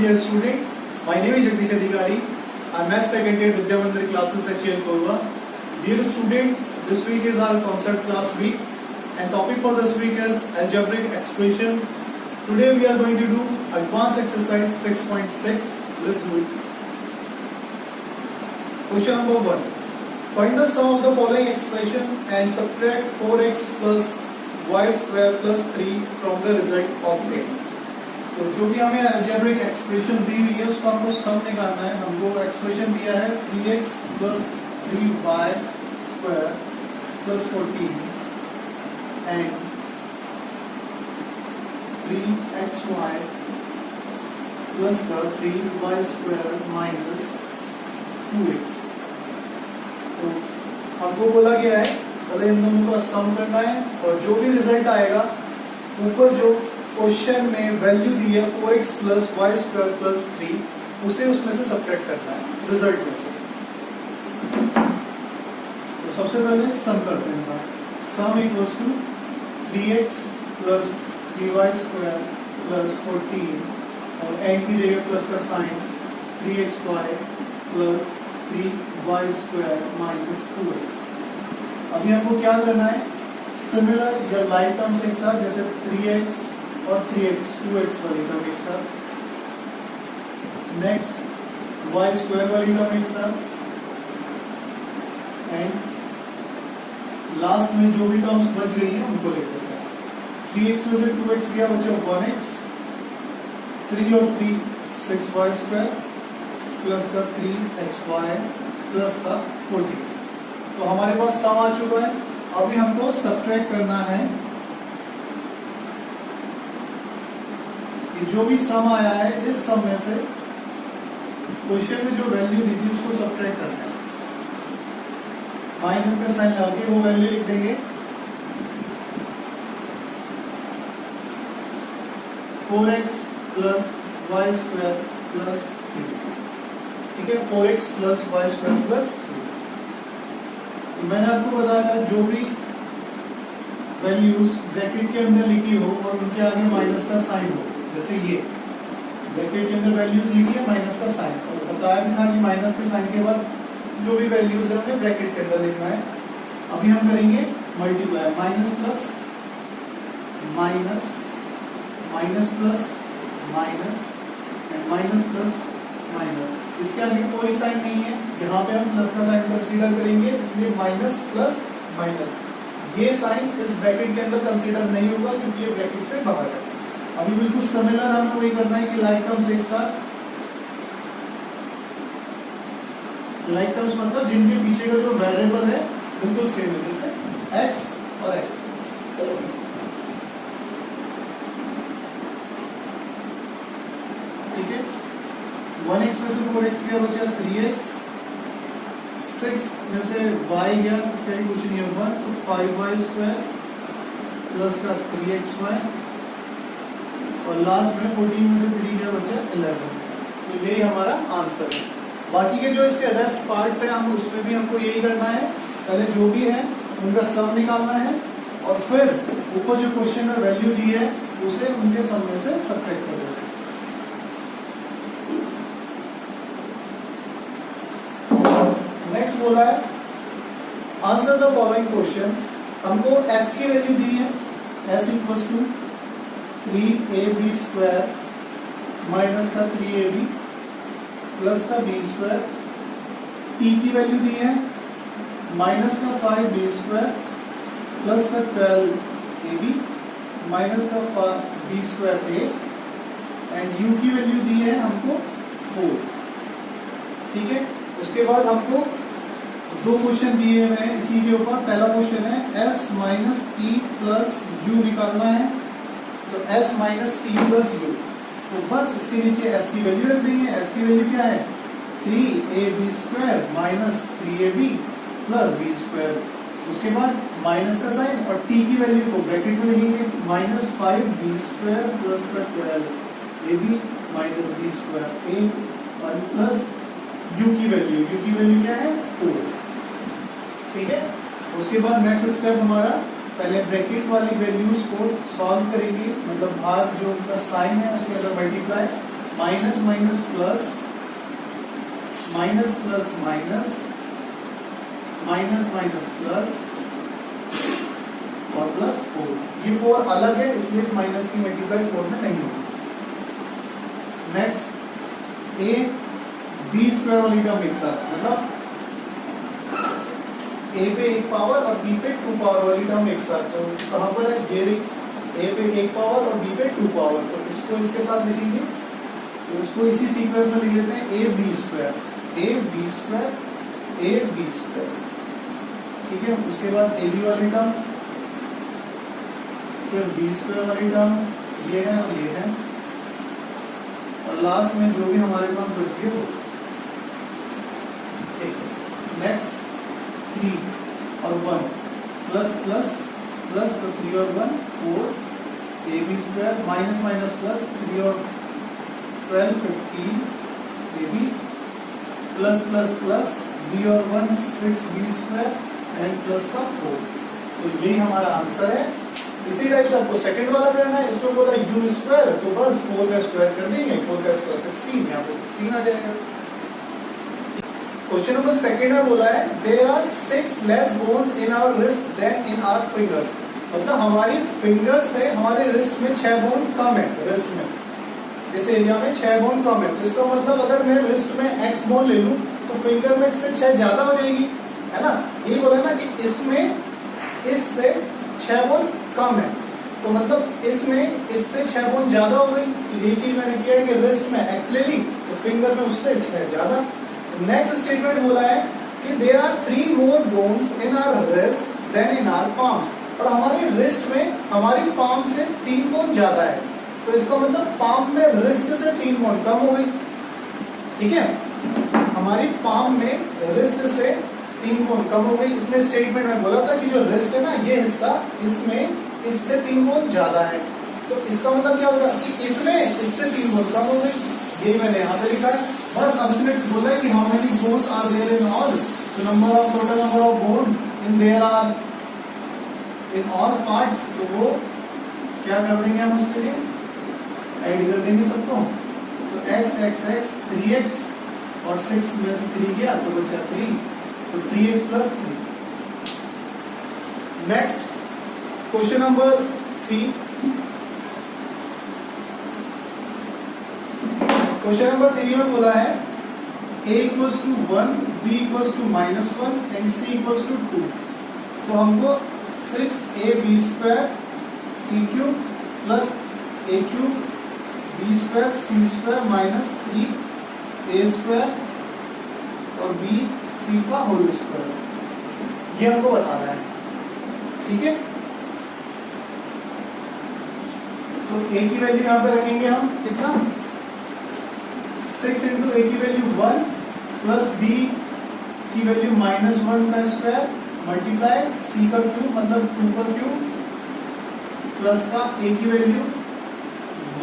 dear student. My name is Jagdish Adhikari. I am maths faculty at Vidya Mandir classes HCL Korwa. Dear student, this week is our concept class week and topic for this week is algebraic expression. Today we are going to do advanced exercise 6.6. Let's do it. Question number 1. Find the sum of the following expression and subtract 4x plus y square plus 3 from the result obtained. तो जो भी हमें algebraic expression दी हुई है उसका हमको सम निकालना है। हमको एक्सप्रेशन दिया है 3x plus 3y square plus 14 and 3xy plus का 3y square minus 2x। तो हमको बोला गया है पहले इन दोनों का सम करना है और जो भी रिजल्ट आएगा ऊपर जो क्वेश्चन में वैल्यू दी है 4x plus y square plus 3 उसे उसमें से सब्ट्रैक्ट करना है रिजल्ट में से। तो सबसे पहले सम करते हैं। Sum equals to 3x plus 3y square plus 14 और एंड की जगह प्लस का sign 3xy plus 3y square minus 2x। अभी हमको क्या करना है सिमिलर या लाइक टर्म्स एक साथ जैसे 3x और 3x 2x वाली टर्म एक साथ, नेक्स्ट y स्क्वायर वाली टर्म एक साथ एंड लास्ट में जो भी टर्म्स बच गई हैं उनको लेते हैं। 3x में से 2x गया बचा 1x, 3 और 3 6y स्क्वायर प्लस का 3xy प्लस का 14। तो हमारे पास सम आ चुका है। अभी हमको सब्ट्रैक्ट करना है जो भी सम आया है इस सम में से क्वेश्चन में जो वैल्यू दी थी उसको सब्ट्रैक्ट करना है। माइनस का साइन लगा के वो वैल्यू लिख देंगे 4x plus Y square plus 3। ठीक है, 4x plus Y square plus 3। तो मैंने आपको बताया जो भी वैल्यूज ब्रैकेट के अंदर लिखी हो और उनके आगे माइनस का साइन हो, जैसे ये ब्रैकेट के अंदर वैल्यूज लिखी है माइनस का साइन, और बताया भी था कि माइनस के साइन के बाद जो भी वैल्यूज है उन्हें ब्रैकेट के अंदर लिखना है। अभी हम करेंगे multiply minus plus minus minus plus minus and minus plus minus. इसके आगे कोई साइन नहीं है, यहाँ पे हम प्लस का साइन कंसीडर करेंगे इसलिए माइनस प्लस माइनस। ये साइन इस ब्रैकेट के अंदर कंसीडर नहीं होगा क्योंकि ये ब्रैकेट से बाहर है। अभी बिल्कुल सिमिलर हमको वही करना है कि लाइक टर्म्स एक साथ, लाइक टर्म्स मतलब जिनके पीछे का जो वेरिएबल है बिल्कुल सेम है, जैसे x और x। ठीक है, 1x में से 4x गया बचा 3x, 6 में से y गया इसका भी कुछ नहीं होगा तो 5y स्क्वायर प्लस का 3xy और लास्ट में 14 में से 3 गया बचा 11। तो यही हमारा आंसर है। बाकी के जो इसके रेस्ट पार्ट्स हैं हम उसमें भी हमको यही करना है। पहले जो भी है उनका सम निकालना है और फिर ऊपर जो क्वेश्चन में वैल्यू दी है उसे उनके सम में से सब्ट्रैक्ट कर देना है। नेक्स्ट बोला है आंसर द फॉलोइंग क्वेश्चंस। हमको s की वैल्यू दी है s equals to 3ab square minus का 3ab प्लस का b स्क्वायर। t की वैल्यू दी है माइनस का 5b स्क्वायर प्लस का 12ab माइनस का b square a and u की वैल्यू दी है हमको 4। ठीक है, उसके बाद हमको दो क्वेश्चन दिए हुए हैं इसी के ऊपर। पहला क्वेश्चन है s minus T plus you निकालना है, तो s minus T plus you, तो बस इसके नीचे s की वैल्यू रख देंगे। s की वैल्यू क्या है 3ab square minus 3ab plus b square. उसके बाद माइनस का साइन और t की वैल्यू को ब्रैकेट में लिखेंगे माइनस 5b स्क्वायर प्लस का 12ab minus b square a और प्लस u की वैल्यू क्या है 4। ठीक है, उसके बाद नेक्स्ट स्टेप हमारा पहले ब्रैकेट वाली वैल्यूज को सॉल्व करेंगे, मतलब भाग जो उनका साइन है उसके अंदर multiply minus minus plus, minus plus minus, minus minus plus और प्लस 4। ये 4 अलग है, इसलिए इस माइनस की मल्टीप्लाई 4 में नहीं होगी। नेक्स्ट ए बी स्क्वायर वाली टर्म एक साथ, मतलब ए पे 1 पावर और बी पे 2 पावर वाली टर्म एक साथ। तो कहां पर है? ये ए पे 1 पावर और बी पे 2 पावर, तो इसको इसके साथ लिखेंगे। तो इसको इसी सीक्वेंस में लिख लेते हैं, A B square, A B square, A B square. ठीक है, उसके बाद ए बी वाली टर्म, फिर बी स्क्वायर वाली टर्म, ये है और ये है, और लास्ट में जो भी हमारे पास बची है वो। ठीक है, नेक्स्ट 3 और 1 प्लस प्लस प्लस, तो 3 और 1 4, A B square minus minus plus, 3 और 12 15 A B, plus plus plus B और 1 6 बी स्क्वायर एंड प्लस का 4। तो यही हमारा आंसर है। इसी टाइप से आपको सेकंड वाला करना है। इसको बोला यू स्क्वायर, तो बस 4 का स्क्वायर कर देंगे, 4 का स्क्वायर 16, यहाँ पे 16 आ जाएगा। क्वेश्चन नंबर सेकंड में बोला है there are 6 less bones in our wrist than in our fingers. मतलब हमारी फिंगर्स से हमारे रिस्ट में 6 बोन कम है। रिस्ट में इस एरिया में 6 बोन कम है, तो इसका मतलब अगर मैं रिस्ट में x बोन ले लूं तो फिंगर में इससे 6 ज्यादा हो जाएगी, है ना। यही बोला ना कि इसमें इससे 6 बोन कम है, तो मतलब इसमें इससे 6 बोन ज्यादा हो गई। तो ये चीज मैंने किया है कि रिस्ट में x ले ली तो फिंगर में उससे 6 ज्यादा। नेक्स्ट स्टेटमेंट बोला है कि there are 3 more bones in our wrist than in our palms. और हमारी रिस्ट में हमारी पाम से 3 बोन ज्यादा है, तो इसका मतलब पाम में रिस्ट से 3 बोन कम हो गई। ठीक है, हमारी पाम में रिस्ट से 3 बोन कम हो गई। इसने स्टेटमेंट में बोला था कि जो रिस्ट है ना, ये हिस्सा इसमें इससे 3 बोन ज्यादा है, तो इसका मतलब क्या होगा कि इसमें इससे 3 बोन कम हो गई। यही मैंने यहाँ पे लिखा है। बस अब इसने बोला है कि how many bones are there in all, तो number of total number of bones in there are in all parts. तो वो क्या कर देंगे हम उसके लिए, ऐड कर देंगे सबको। तो x x x 3x और 6 में से 3 गया तो बचा 3, तो 3x plus 3। Next question number 3। Question number 3 में बोला है a equals to 1, b equals to -1 and c equals to 2। तो हमको 6ab square c cube plus a cube b square c square minus 3a square और b c का whole square, ये हमको बताना है। ठीक है, तो a की वैल्यू यहां पे रखेंगे हम, कितना 6 इंटू a की वैल्यू 1 प्लस b की वैल्यू -1 का स्क्वायर मल्टीप्लाई c का क्यूब मतलब 2 का क्यूब प्लस का a की वैल्यू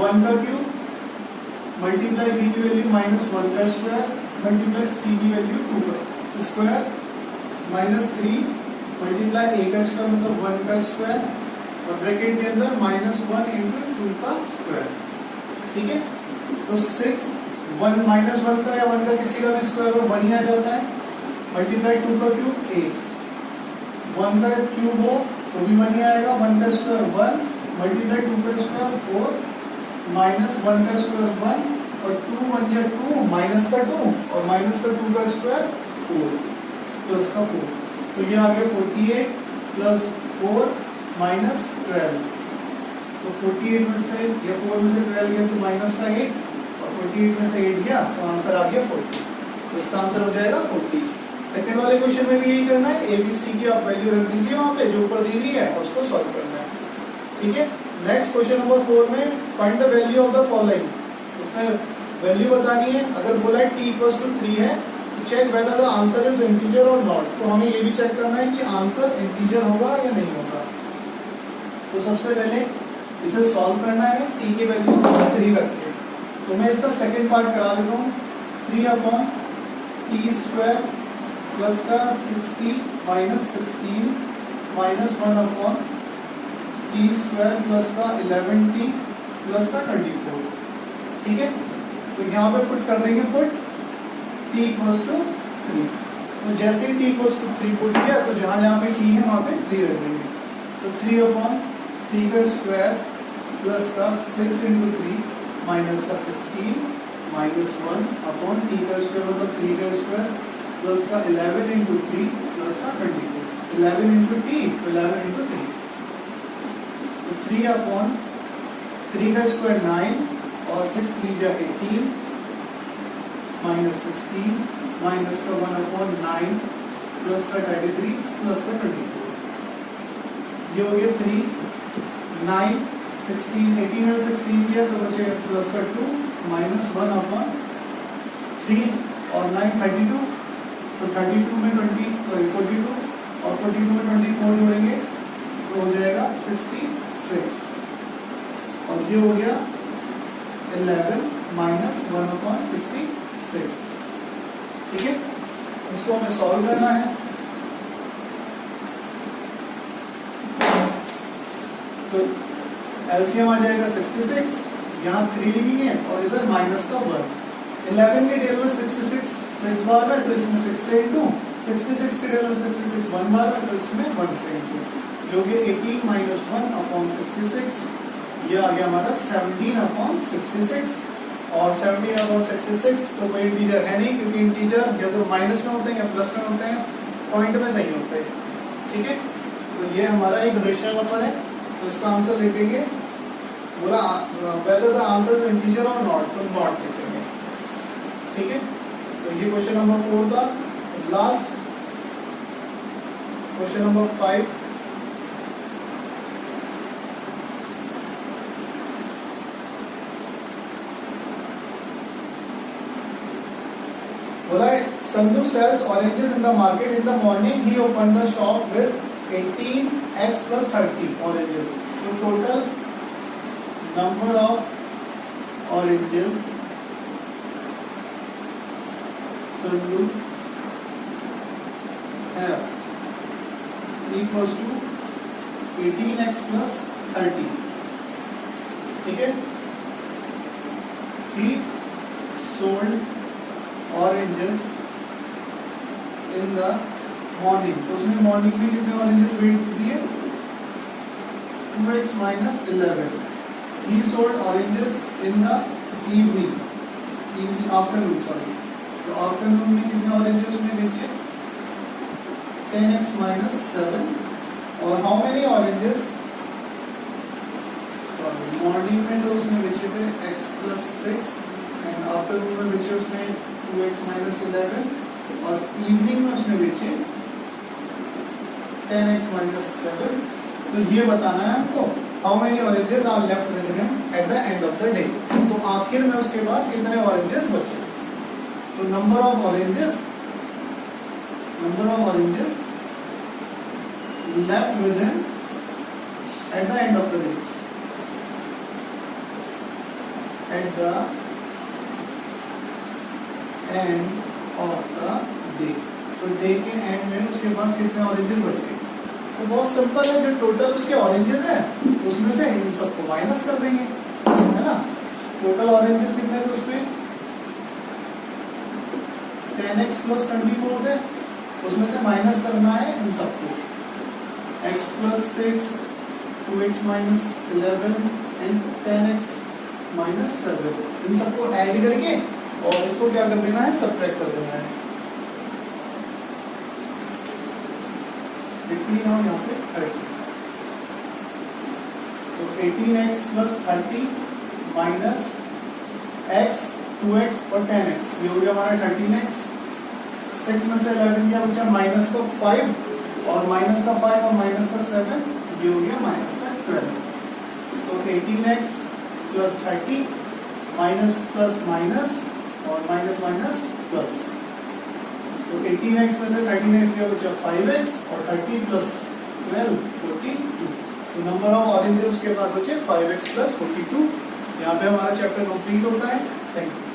1 का क्यूब मल्टीप्लाई b की वैल्यू -1 का स्क्वायर मल्टीप्लाई c की वैल्यू 2 का स्क्वायर -3 मल्टीप्लाई a का स्क्वायर मतलब 1 का स्क्वायर और ब्रैकेट के अंदर -1 इंटू 2 का स्क्वायर। ठीक है, तो 6 1 -1 का या 1 का किसी का भी स्क्वायर हो 1 ही आ जाता है, मल्टीप्लाई 2 का क्यूब 8, 1 का क्यूब हो तो भी 1 ही आएगा, 1 का स्क्वायर 1 मल्टीप्लाई 2 का स्क्वायर 4 -1 का स्क्वायर 1 और 2 1 या 2 माइनस का 2 और माइनस का 2 का स्क्वायर 4 प्लस का 4, तो ये आ गया 48 प्लस 4 माइनस 12। तो 48 में से या 4 में से 12 गया तो माइनस का 8 और 48 में से 8 गया तो आंसर आ गया 40। तो इसका आंसर हो जाएगा 40। सेकंड वाले क्वेश्चन में भी यही करना है, ABC की आप वैल्यू रख दीजिए वहां पे जो ऊपर दी हुई है और उसको सॉल्व करना है। ठीक है, नेक्स्ट क्वेश्चन नंबर 4 में find the value of the following. इसमें वैल्यू बतानी है। अगर बोला है t इक्वल्स टू 3 है तो check whether the answer is integer और नॉट। तो हमें ये भी चेक करना है कि आंसर इंटीजर होगा या नहीं होगा। तो सबसे पहले इसे सॉल्व करना है, t की वैल्यू 3 रखते हैं। तो मैं इसका सेकंड पार्ट करा देता हूँ, 3/t स्क्वायर प्लस का 60 minus 16 minus 1/t square plus का 11t प्लस का 24। ठीक है, तो यहाँ पे पुट कर देंगे पुट t इक्वल्स टू 3। तो जैसे ही t इक्वल्स टू 3 पुट किया तो जहां जहां पे t है वहां पे 3 रख देंगे। तो 3/3 का स्क्वायर प्लस का 6 इंटू 3 माइनस का 16 माइनस 1 t का स्क्वायर मतलब 3 का स्क्वायर प्लस का 11 इंटू 3 प्लस का 24। 11 इंटू t 11 इंटू 3 तो 3/3 का स्क्वायर 9 और 6 3 जा 18 माइनस 16 माइनस का 1/9 प्लस का 33 प्लस का 24। ये हो गया 3 9 16 18 में 16 किया तो बचे प्लस का 2 माइनस 1/3 और 9 32 तो 32 में 42 और 42 में 24 जोड़ेंगे तो हो जाएगा 66 और ये हो गया 11 माइनस 1/66। ठीक है, इसको हमें सॉल्व करना है। तो एलसीएम आ जाएगा 66, यहाँ 3 लिखेंगे और इधर माइनस का 1। 11 के डेल में 66 6 बार है तो इसमें 6 से इंटू 66 के डेल में 66 1 बार है तो इसमें 1 से इंटू जो कि 18 माइनस 1/66 ये आ गया हमारा 17/66। और 17/66 तो कोई इंटीजर है नहीं क्योंकि इंटीजर या तो माइनस में होते हैं या प्लस में होते हैं, पॉइंट में नहीं होते। ठीक है, तो ये हमारा एक रेशनल नंबर है तो इसका आंसर लिखेंगे। बोला weather the answer is integer और नॉट, तो नॉट लिखेंगे। ठीक है, तो ये क्वेश्चन नंबर 4 था। Last question number 5। बोला है Sandhu sells oranges in the market. In the morning he opened the shop with 18x plus 30 oranges. So total number of oranges Sandhu have equals to 18x plus 30. ठीक है, he sold oranges in the morning। तो उसने morning में कितने oranges wait दिए 2x minus 11। he sold oranges in the afternoon sorry, तो afternoon में कितने ऑरेंजेस उसने बेचे 10x minus 7। और how many oranges sorry morning में तो उसने बेचे थे x plus 6 एंड आफ्टरनून में बेचे उसने 2x minus 11 और इवनिंग में उसने बेचे 10x minus 7। तो ये बताना है हमको how many oranges are left with him at the end of the day. तो आखिर में उसके पास कितने ऑरेंजेस बचे। तो number of oranges left with him at the end of the day, at the end of the day. तो day के एंड में उसके पास कितने ऑरेंजेस बचे। तो बहुत सिंपल है, जो टोटल उसके ऑरेंजेस है उसमें से इन सबको माइनस कर देंगे, है ना। टोटल ऑरेंजेस कितने थे उसमें 10x plus 24 थे, उसमें से माइनस करना है इन सबको x plus 6 2x minus 11 and 10x minus 7 इन सबको ऐड करके और इसको क्या कर देना है सब्ट्रैक्ट कर देना है 18 और यहाँ पे 30। तो 18x plus 30 minus x 2x और 10x ये हो गया हमारा 13x। 6 में से 11 क्या बचा माइनस का 5 और माइनस का 5 और माइनस का 7 ये हो गया माइनस का 12। तो 18x plus 30 minus plus minus और माइनस माइनस प्लस। तो 18x में से 13x क्या बचा 5x और 30 प्लस 12 42। तो नंबर ऑफ ऑरेंजेस उसके पास बचे 5x प्लस 42। यहाँ पे हमारा चैप्टर कंप्लीट होता है। Thank you.